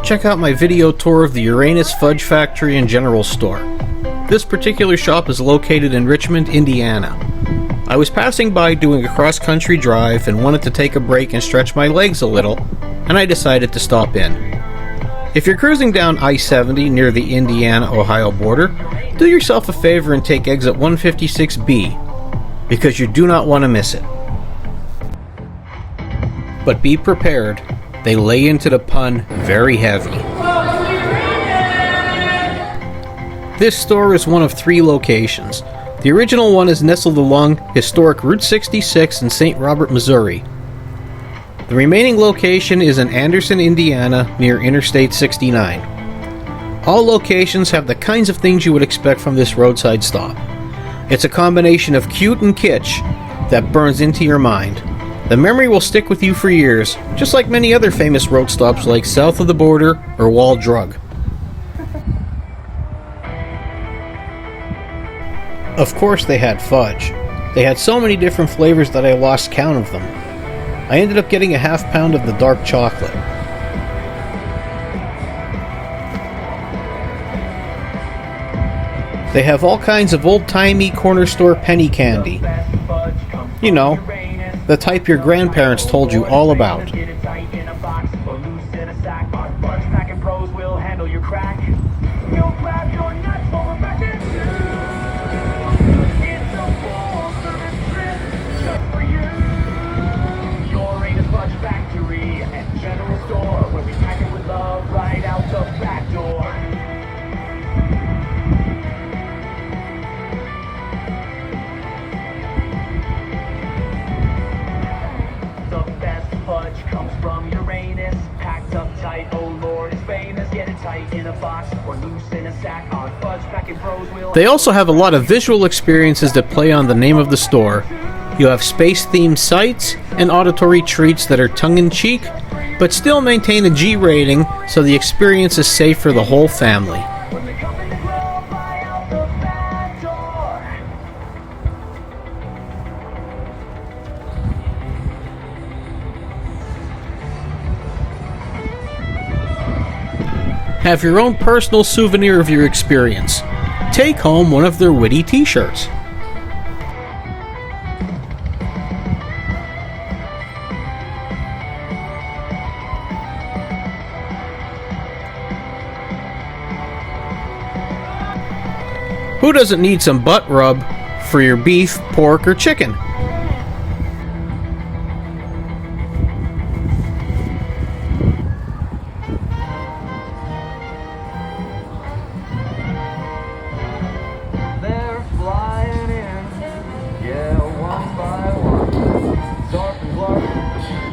check out my video tour of the Uranus Fudge factory and general store. This particular shop is located in Richmond, Indiana. I was passing by doing a cross-country drive and wanted to take a break and stretch my legs a little, and I decided to stop in. If you're cruising down I-70 near the Indiana-Ohio border, do yourself a favor and take exit 156B, because you do not want to miss it. But be prepared, they lay into the pun very heavy. This store is one of 3 locations. The original one is nestled along historic Route 66 in St. Robert, Missouri. The remaining location is in Anderson, Indiana, near Interstate 69. All locations have the kinds of things you would expect from this roadside stop. It's a combination of cute and kitsch that burns into your mind. The memory will stick with you for years, just like many other famous road stops like South of the Border or Wall Drug. Of course they had fudge. They had so many different flavors that I lost count of them. I ended up getting a half pound of the dark chocolate. They have all kinds of old-timey corner store penny candy. You know, the type your grandparents told you all about. Comes from Uranus, packed up tight, oh Lord, it's famous. Get it tight in a box or loose in a sack. On fudge packing pros will. They also have a lot of visual experiences that play on the name of the store. You have space-themed sights and auditory treats that are tongue-in-cheek, but still maintain a G rating, so the experience is safe for the whole family. Have your own personal souvenir of your experience. Take home one of their witty t-shirts. Who doesn't need some butt rub for your beef, pork, or chicken?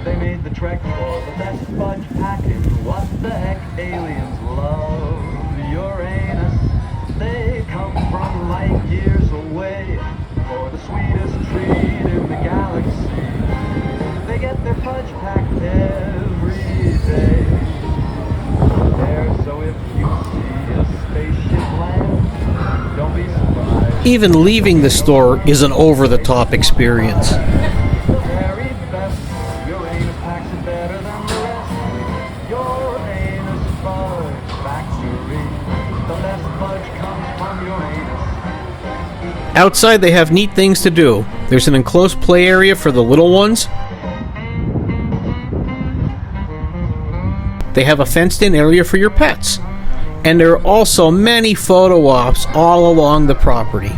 They made the trek for the best fudge packing. What the heck, aliens love Uranus. They come from light years away for the sweetest treat in the galaxy. They get their fudge packed every day. There, so if you see a spaceship land, don't be surprised. Even leaving the store is an over-the-top experience. Outside they have neat things to do. There's an enclosed play area for the little ones. They have a fenced-in area for your pets. And there are also many photo ops all along the property.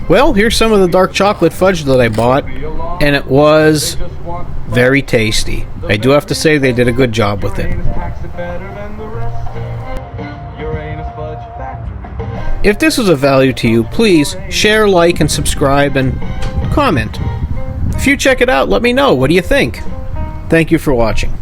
Well, here's some of the dark chocolate fudge that I bought, and it was very tasty. I do have to say they did a good job with it. If this was of value to you, please share, like, and subscribe, and comment. If you check it out, let me know. What do you think? Thank you for watching.